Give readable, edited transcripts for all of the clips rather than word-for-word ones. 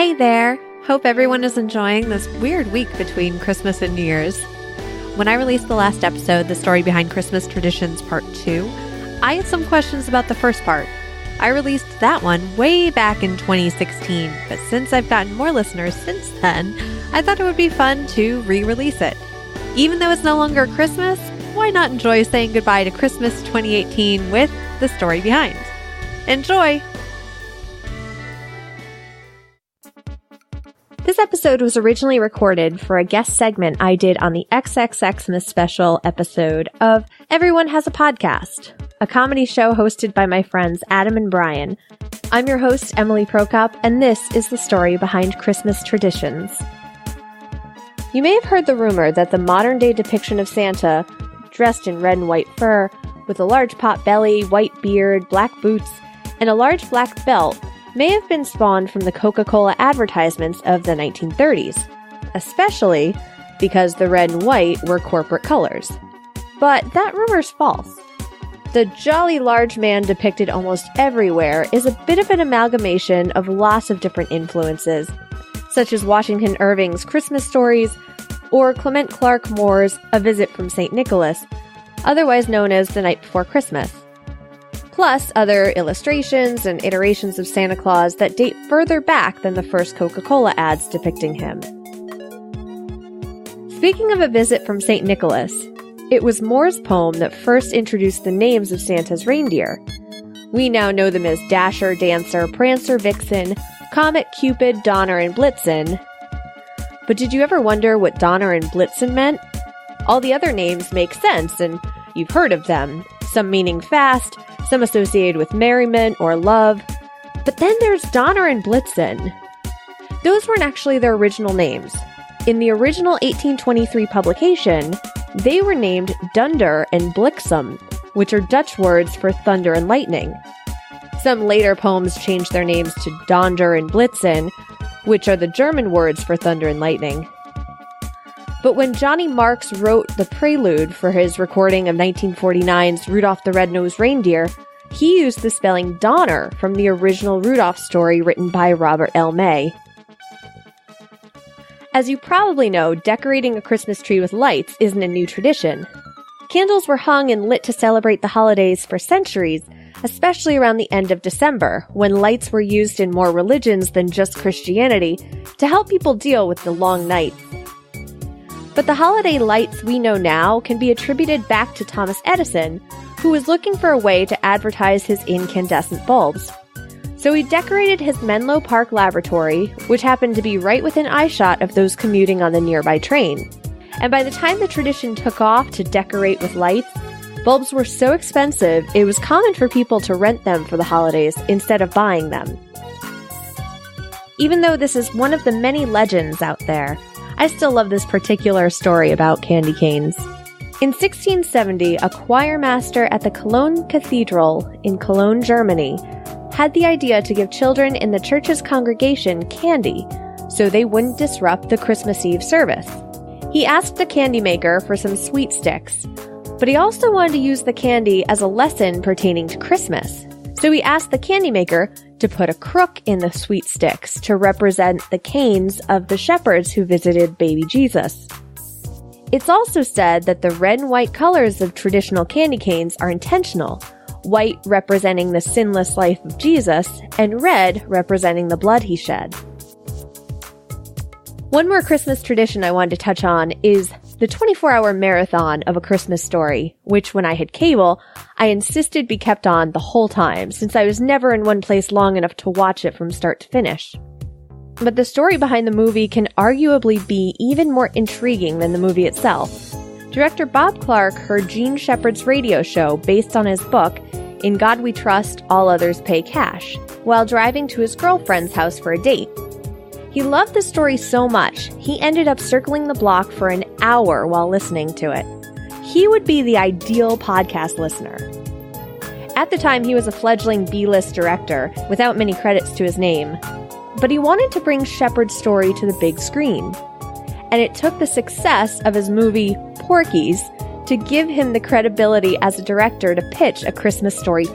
Hey there! Hope everyone is enjoying this weird week between Christmas and New Year's. When I released the last episode, The Story Behind Christmas Traditions Part 2, I had some questions about the first part. I released that one way back in 2016, but since I've gotten more listeners since then, I thought it would be fun to re-release it. Even though it's no longer Christmas, why not enjoy saying goodbye to Christmas 2018 with The Story Behind? Enjoy! This episode was originally recorded for a guest segment I did on the XXXmas special episode of Everyone Has a Podcast, a comedy show hosted by my friends Adam and Brian. I'm your host, Emily Prokop, and this is the story behind Christmas traditions. You may have heard the rumor that the modern-day depiction of Santa, dressed in red and white fur, with a large pot belly, white beard, black boots, and a large black belt, may have been spawned from the Coca-Cola advertisements of the 1930s, especially because the red and white were corporate colors. But that rumor's false. The jolly large man depicted almost everywhere is a bit of an amalgamation of lots of different influences, such as Washington Irving's Christmas Stories or Clement Clarke Moore's A Visit from St. Nicholas, otherwise known as The Night Before Christmas. Plus other illustrations and iterations of Santa Claus that date further back than the first Coca-Cola ads depicting him. Speaking of A Visit from St. Nicholas, it was Moore's poem that first introduced the names of Santa's reindeer. We now know them as Dasher, Dancer, Prancer, Vixen, Comet, Cupid, Donner, and Blitzen. But did you ever wonder what Donner and Blitzen meant? All the other names make sense, and you've heard of them, some meaning fast, some associated with merriment or love. But then there's Donner and Blitzen. Those weren't actually their original names. In the original 1823 publication, they were named Dunder and Bliksem, which are Dutch words for thunder and lightning. Some later poems changed their names to Donder and Blitzen, which are the German words for thunder and lightning. But when Johnny Marks wrote the prelude for his recording of 1949's Rudolph the Red-Nosed Reindeer, he used the spelling Donner from the original Rudolph story written by Robert L. May. As you probably know, decorating a Christmas tree with lights isn't a new tradition. Candles were hung and lit to celebrate the holidays for centuries, especially around the end of December, when lights were used in more religions than just Christianity to help people deal with the long nights. But the holiday lights we know now can be attributed back to Thomas Edison, who was looking for a way to advertise his incandescent bulbs. So he decorated his Menlo Park laboratory, which happened to be right within eyeshot of those commuting on the nearby train. And by the time the tradition took off to decorate with lights, bulbs were so expensive it was common for people to rent them for the holidays instead of buying them. Even though this is one of the many legends out there, I still love this particular story about candy canes. In 1670, a choir master at the Cologne Cathedral in Cologne, Germany, had the idea to give children in the church's congregation candy so they wouldn't disrupt the Christmas Eve service. He asked the candy maker for some sweet sticks, but he also wanted to use the candy as a lesson pertaining to Christmas. So he asked the candy maker to put a crook in the sweet sticks to represent the canes of the shepherds who visited baby Jesus. It's also said that the red and white colors of traditional candy canes are intentional, white representing the sinless life of Jesus, and red representing the blood he shed. One more Christmas tradition I wanted to touch on is the 24-hour marathon of A Christmas Story, which when I had cable, I insisted be kept on the whole time, since I was never in one place long enough to watch it from start to finish. But the story behind the movie can arguably be even more intriguing than the movie itself. Director Bob Clark heard Gene Shepard's radio show based on his book, In God We Trust, All Others Pay Cash, while driving to his girlfriend's house for a date. He loved the story so much, he ended up circling the block for an hour while listening to it. He would be the ideal podcast listener. At the time, he was a fledgling B-list director, without many credits to his name. But he wanted to bring Shepard's story to the big screen. And it took the success of his movie, Porky's, to give him the credibility as a director to pitch A Christmas Story.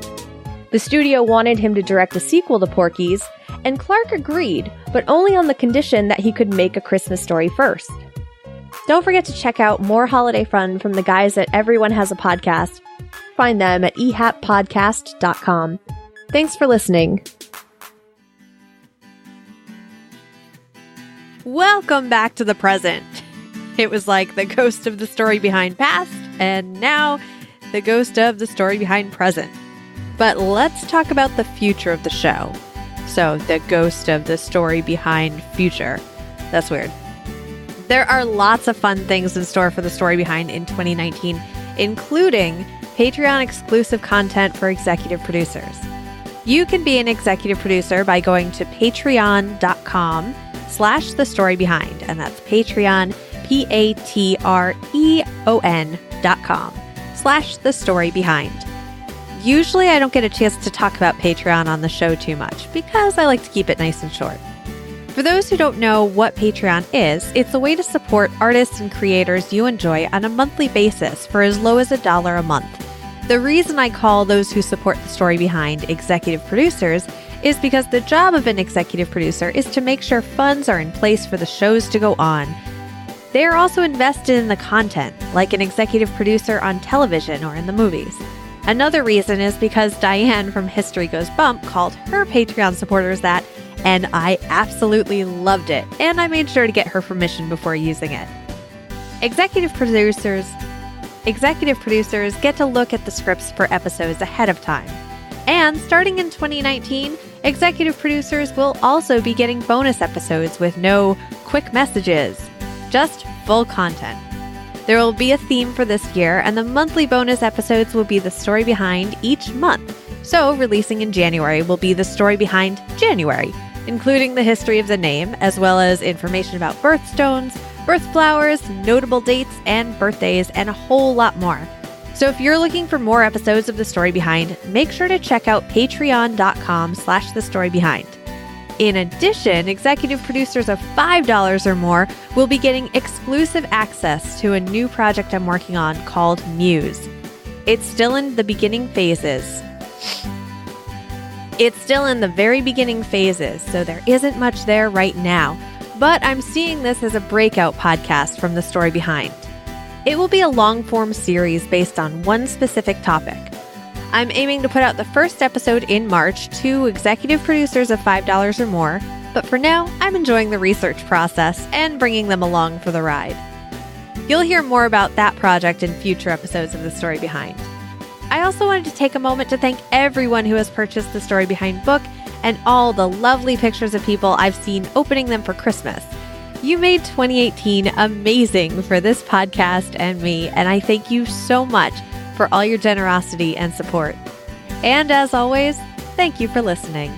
The studio wanted him to direct a sequel to Porky's, and Clark agreed, but only on the condition that he could make A Christmas Story first. Don't forget to check out more holiday fun from the guys at Everyone Has a Podcast. Find them at ehappodcast.com. Thanks for listening. Welcome back to the present. It was like the ghost of the story behind past, and now the ghost of the story behind present. But let's talk about the future of the show. So, the ghost of the story behind future. That's weird. There are lots of fun things in store for the story behind in 2019, including Patreon exclusive content for executive producers. You can be an executive producer by going to patreon.com/thestorybehind, and that's Patreon, patreon.com/thestorybehind. Usually I don't get a chance to talk about Patreon on the show too much because I like to keep it nice and short. For those who don't know what Patreon is, it's a way to support artists and creators you enjoy on a monthly basis for as low as $1 a month. The reason I call those who support the story behind executive producers is because the job of an executive producer is to make sure funds are in place for the shows to go on. They are also invested in the content, like an executive producer on television or in the movies. Another reason is because Diane from History Goes Bump called her Patreon supporters that, and I absolutely loved it, and I made sure to get her permission before using it. Executive producers get to look at the scripts for episodes ahead of time. And starting in 2019, executive producers will also be getting bonus episodes with no quick messages, just full content. There will be a theme for this year, and the monthly bonus episodes will be the story behind each month. So, releasing in January will be the story behind January, including the history of the name, as well as information about birthstones, birth flowers, notable dates, and birthdays, and a whole lot more. So if you're looking for more episodes of The Story Behind, make sure to check out patreon.com/thestorybehind. In addition, executive producers of $5 or more will be getting exclusive access to a new project I'm working on called Muse. It's still in the beginning phases. It's still in the very beginning phases, so there isn't much there right now, but I'm seeing this as a breakout podcast from The Story Behind. It will be a long-form series based on one specific topic. I'm aiming to put out the first episode in March to executive producers of $5 or more, but for now, I'm enjoying the research process and bringing them along for the ride. You'll hear more about that project in future episodes of The Story Behind. I also wanted to take a moment to thank everyone who has purchased the Story Behind book and all the lovely pictures of people I've seen opening them for Christmas. You made 2018 amazing for this podcast and me, and I thank you so much for all your generosity and support. And as always, thank you for listening.